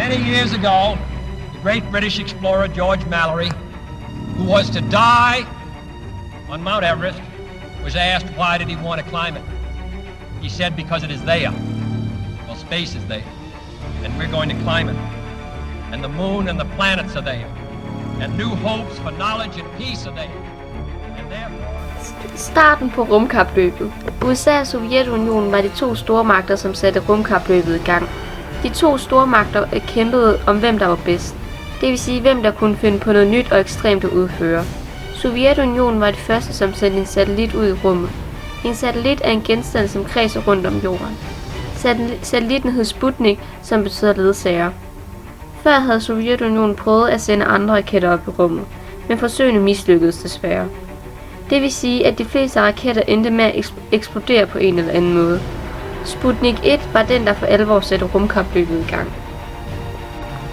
Many years ago, the great British explorer George Mallory, who was to die on Mount Everest, was asked why did he want to climb it. He said because it is there. Well, space is there, and we're going to climb it. And the moon and the planets are there, and new hopes for knowledge and peace are there. And therefore... Starten på rumkapløbet. USA og Sovjetunionen var de to stormagter, som satte rumkapløbet i gang. De to stormagter kæmpede om, hvem der var bedst. Det vil sige, hvem der kunne finde på noget nyt og ekstremt at udføre. Sovjetunionen var de første, som sendte en satellit ud i rummet. En satellit er en genstand, som kredser rundt om jorden. Satellitten hed Sputnik, som betyder ledsager. Før havde Sovjetunionen prøvet at sende andre raketter op i rummet, men forsøgene mislykkedes desværre. Det vil sige, at de fleste raketter endte med at eksplodere på en eller anden måde. Sputnik 1 var den, der for alvor satte rumkapløbet i gang.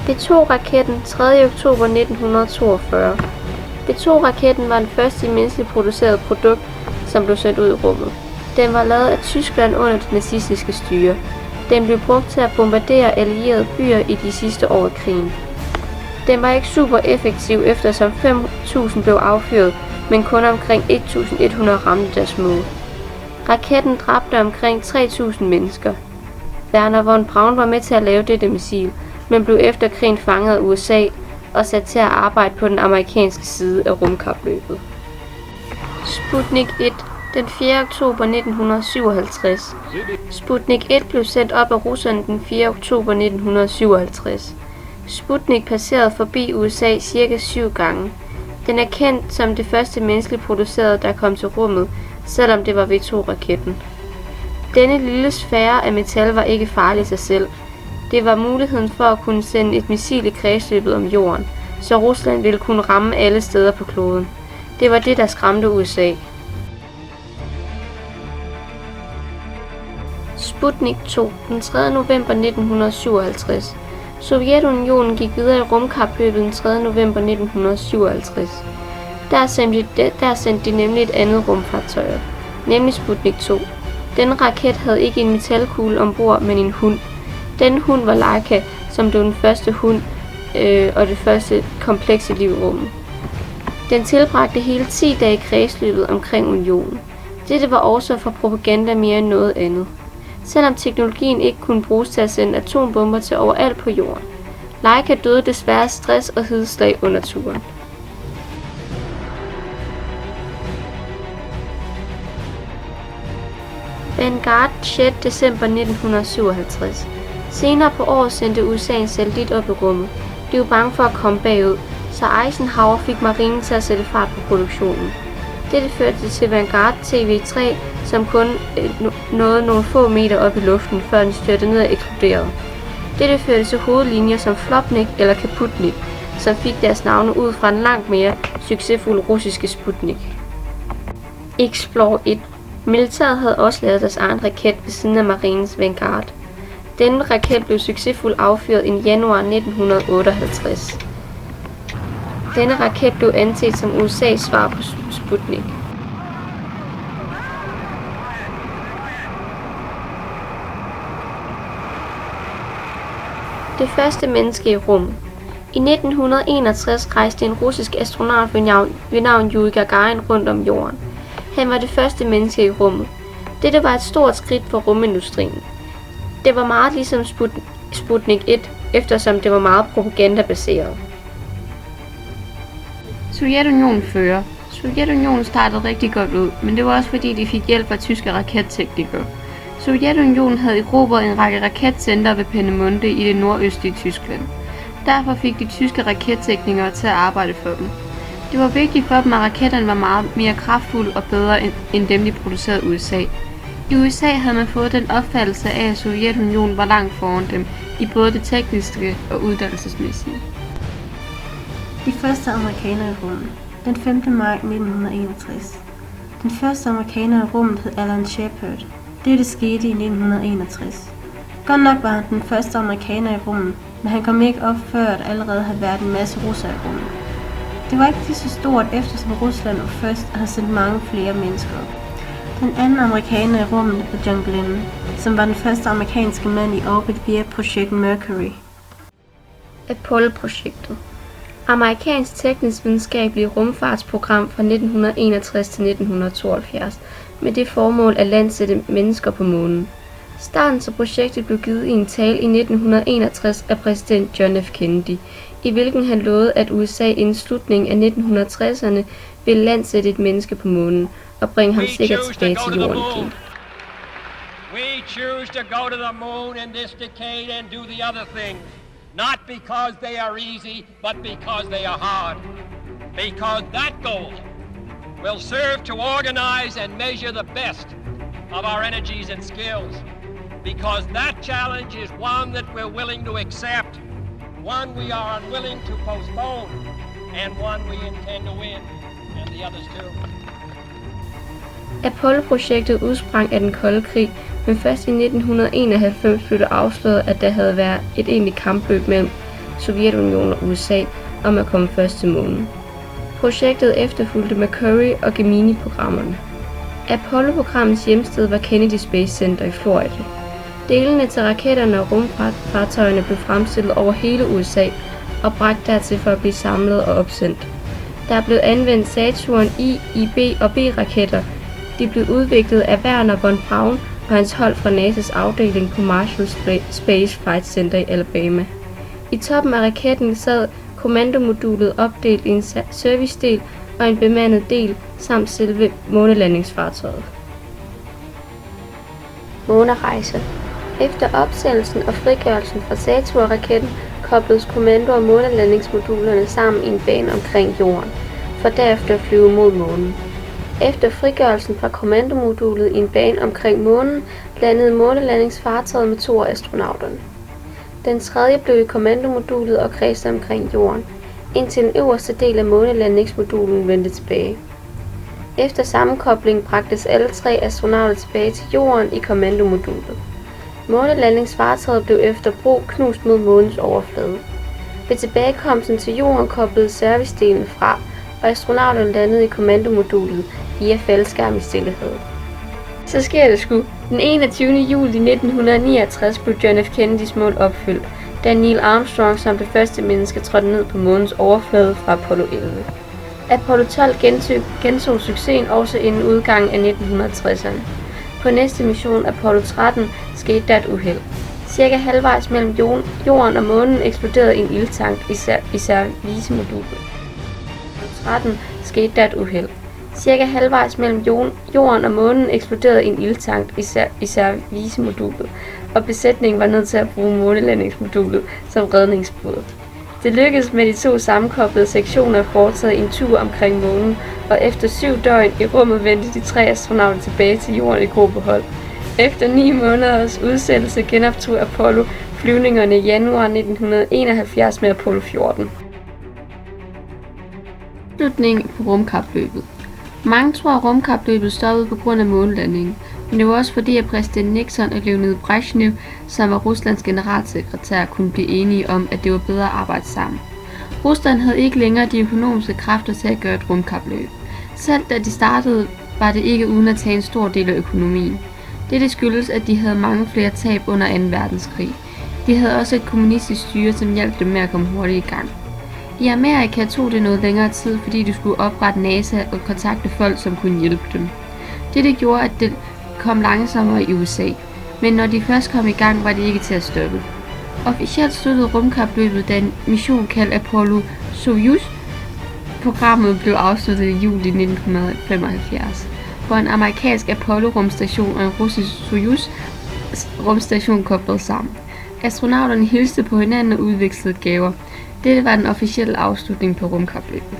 B-2-raketten 3. oktober 1942. B-2-raketten var den første menneskeligt producerede produkt, som blev sendt ud i rummet. Den var lavet af Tyskland under det nazistiske styre. Den blev brugt til at bombardere allierede byer i de sidste år af krigen. Den var ikke super effektiv, eftersom 5.000 blev affyret, men kun omkring 1.100 ramte deres mål. Raketten dræbte omkring 3.000 mennesker. Werner von Braun var med til at lave dette missil, men blev efter krigen fanget af USA og sat til at arbejde på den amerikanske side af rumkapløbet. Sputnik 1 den 4. oktober 1957. Sputnik 1 blev sendt op af russerne den 4. oktober 1957. Sputnik passerede forbi USA cirka 7 gange. Den er kendt som det første menneskeligt producerede, der kom til rummet, selvom det var V2-raketten. Denne lille sfære af metal var ikke farlig i sig selv. Det var muligheden for at kunne sende et missil i kredsløbet om jorden, så Rusland ville kunne ramme alle steder på kloden. Det var det, der skræmte USA. Sputnik 2 den 3. november 1957. Sovjetunionen gik videre i rumkapløbet den 3. november 1957. Der sendte de nemlig et andet rumfartøj, nemlig Sputnik 2. Denne raket havde ikke en metalkugle ombord, men en hund. Denne hund var Laika, som blev den første hund og det første komplekse liv i rummet. Den tilbragte hele 10 dage i kredsløbet omkring unionen. Dette var også for propaganda mere end noget andet. Selvom teknologien ikke kunne bruges til at sende atombomber til overalt på jorden. Laika døde desværre af stress og hedeslag under turen. Vanguard 6. december 1957. Senere på året sendte USA en satellit op i rummet. De var bange for at komme bagud, så Eisenhower fik marinen til at sætte fart på produktionen. Dette førte til Vanguard TV3, som kun nåede nogle få meter op i luften, før den styrtede ned og eksploderede. Dette førte til hovedlinjer som Flopnik eller Kaputnik, som fik deres navne ud fra den langt mere succesfulde russiske Sputnik. Explore 1. Militæret havde også lavet deres egen raket ved siden af marinens Vanguard. Denne raket blev succesfuldt affyret i januar 1958. Denne raket blev anset som USA's svar på Sputnik. Det første menneske i rummet. I 1961 rejste en russisk astronaut ved navn Yuri Gagarin rundt om jorden. Han var det første menneske i rummet. Dette var et stort skridt for rumindustrien. Det var meget ligesom Sputnik 1, eftersom det var meget propagandabaseret. Sovjetunionen fører. Sovjetunionen startede rigtig godt ud, men det var også fordi de fik hjælp fra tyske raketteknikere. Sovjetunionen havde erobret en række raketcenter ved Peenemünde i det nordøstlige Tyskland. Derfor fik de tyske raketteknikere til at arbejde for dem. Det var vigtigt for dem, at raketterne var meget mere kraftfulde og bedre end dem, de producerede i USA. I USA havde man fået den opfattelse af, at Sovjetunionen var langt foran dem i både det tekniske og uddannelsesmæssige. De første amerikanere i rummet. Den 5. maj 1961. Den første amerikaner i rummet hed Alan Shepard. Dette skete i 1961. Godt nok var han den første amerikaner i rummet, men han kom ikke op før, at allerede havde været en masse russere i rummet. Det var ikke lige så stort, eftersom Rusland var først og havde sendt mange flere mennesker op. Den anden amerikaner i rummet var John Glenn, som var den første amerikanske mand i orbit via projekt Mercury. Apollo-projektet. Amerikansk teknisk videnskabeligt rumfartsprogram fra 1961 til 1972 med det formål at landsætte mennesker på månen. Starten til projektet blev givet i en tale i 1961 af præsident John F. Kennedy, i hvilken han lovede, at USA inden slutningen af 1960'erne ville landsætte et menneske på månen og bringe ham sikkert tilbage til jorden igen. We choose to go to the moon in this decade and do the other things. Not because they are easy, but because they are hard. Because that goal will serve to organize and measure the best of our energies and skills. Because that challenge is one that we're willing to accept, one we are unwilling to postpone, and one we intend to win, and the others too. Apollo-projektet udsprang af den kolde krig, men først i 1991 blev det afsløret, at der havde været et egentligt kampløb mellem Sovjetunionen og USA om at komme først til månen. Projektet efterfulgte Mercury og Gemini-programmerne. Apollo-programmets hjemsted var Kennedy Space Center i Florida. Delene til raketterne og rumfartøjerne blev fremstillet over hele USA og bragt dertil for at blive samlet og opsendt. Der blev anvendt Saturn I, IB og B-raketter. De blev udviklet af Werner von Braun og hans hold fra NASA's afdeling på Marshall Space Flight Center i Alabama. I toppen af raketten sad kommandomodulet opdelt i en servicedel og en bemandet del samt selve månelandingsfartøjet. Månerejse. Efter opsendelsen og frigørelsen fra Saturn-raketten kobledes kommando- og månelandingsmodulerne sammen i en bane omkring jorden, for derefter at flyve mod månen. Efter frigørelsen fra kommandomodulet i en bane omkring månen, landede månelandingsfartøjet med 2 af astronauterne. Den tredje blev i kommandomodulet og kredsede omkring jorden, indtil den øverste del af månelandingsmodulen vendte tilbage. Efter sammenkobling bragtes alle 3 astronauter tilbage til jorden i kommandomodulet. Månelandingsfartøjet blev efter brug knust mod månens overflade. Ved tilbagekomsten til jorden koblede servicedelen fra, og astronauterne landede i kommandomodulet via faldskærm i stillehavet. Så sker det sgu. Den 21. juli 1969 blev John F. Kennedys mål opfyldt, da Neil Armstrong som det første menneske trådte ned på månens overflade fra Apollo 11. Apollo 12 gentog succesen også inden udgangen af 1960'erne. På næste mission, Apollo 13, skete der et uheld. Cirka halvvejs mellem jorden og månen eksploderede en ildtank i servicemodulet. 13 skete der et uheld. Cirka halvvejs mellem jorden og månen eksploderede en ildtank i servicemodulet, og besætningen var nødt til at bruge månelandingsmodulet som redningsbåd. Det lykkedes med de 2 sammenkoblede sektioner at foretage en tur omkring månen, og efter 7 døgn i rummet vendte de 3 astronauter tilbage til jorden i gruppehold. Efter 9 måneders udsættelse genoptog Apollo flyvningerne i januar 1971 med Apollo 14. Slutningen på rumkapløbet. Mange tror, at rumkapløbet stoppede på grund af månelandingen, men det var også fordi, at præsident Nixon og Leonid Brezhnev, som var Ruslands generalsekretær, kunne blive enige om, at det var bedre at arbejde sammen. Rusland havde ikke længere de økonomiske kræfter til at gøre et rumkapløb. Selv da de startede, var det ikke uden at tage en stor del af økonomien. Dette skyldes, at de havde mange flere tab under 2. verdenskrig. De havde også et kommunistisk styre, som hjalp dem med at komme hurtigt i gang. I Amerika tog det noget længere tid, fordi de skulle oprette NASA og kontakte folk, som kunne hjælpe dem. Dette gjorde, at det kom langsommere i USA, men når de først kom i gang, var det ikke til at stoppe. Officielt sluttede rumkapløbet, da en mission kaldt Apollo-Soyuz. Programmet blev afsluttet i juli 1975, hvor en amerikansk Apollo-rumstation og en russisk Soyuz-rumstation koblede sammen. Astronauterne hilste på hinanden og udvekslede gaver. Dette var den officielle afslutning på rumkapløbet.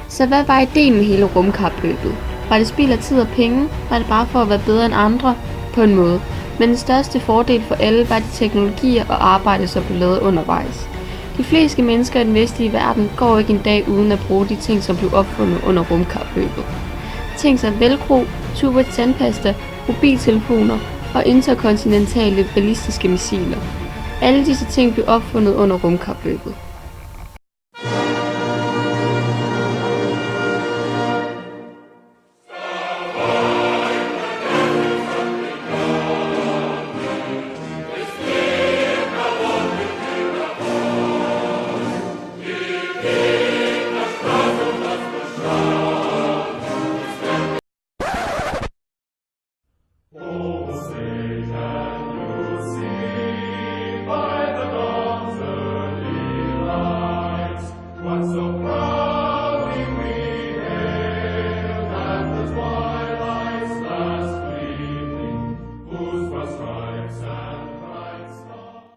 Så hvad var ideen med hele rumkapløbet? Var det spild af tid og penge? Var det bare for at være bedre end andre? På en måde. Men den største fordel for alle var de teknologier og arbejde, som blev lavet undervejs. De fleste mennesker i den vestlige verden går ikke en dag uden at bruge de ting, som blev opfundet under rumkapløbet. Ting som velcro, tube tandpasta, mobiltelefoner og interkontinentale ballistiske missiler. Alle disse ting blev opfundet under rumkapløbet.